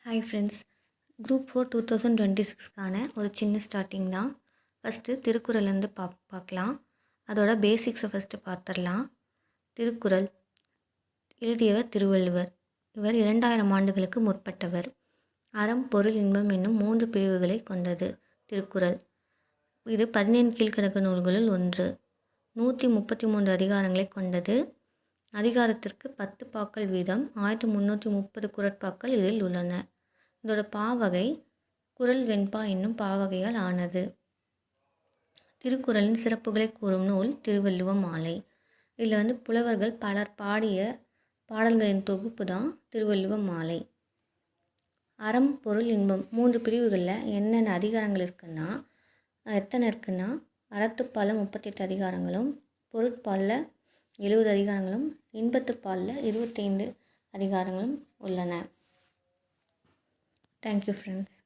Hi friends, group 4 2026க்கான ஒரு சின்ன starting தான். ஃபஸ்ட்டு திருக்குறள்லேருந்து பார்க்கலாம். அதோட பேசிக்ஸை ஃபஸ்ட்டு பார்த்துடலாம். திருக்குறள் எழுதியவர் திருவள்ளுவர். இவர் 2000 ஆண்டுகளுக்கு முற்பட்டவர். அறம், பொருள், இன்பம் என்னும் 3 பிரிவுகளை கொண்டது திருக்குறள். இது 17 கீழ்க்கணக்கு நூல்களுள் ஒன்று. 133 அதிகாரங்களை கொண்டது. அதிகாரத்திற்கு 10 பாக்கள் வீதம் 1330 குறட்பாக்கள் இதில் உள்ளன. இதோட பாவகை குறள் வெண்பா என்னும் பாவகையால் ஆனது. திருக்குறளின் சிறப்புகளை கூறும் நூல் திருவள்ளுவ மாலை. இதில் புலவர்கள் பலர் பாடிய பாடல்களின் தொகுப்பு தான் திருவள்ளுவ மாலை. அறம், பொருள், இன்பம் 3 பிரிவுகளில் என்னென்ன அதிகாரங்கள் இருக்குன்னா அறத்துப்பாலில் 38 அதிகாரங்களும், பொருட்பாலில் 70 அதிகாரங்களும், இன்பத்துப்பாலில் 25 அதிகாரங்களும் உள்ளன. Thank you friends.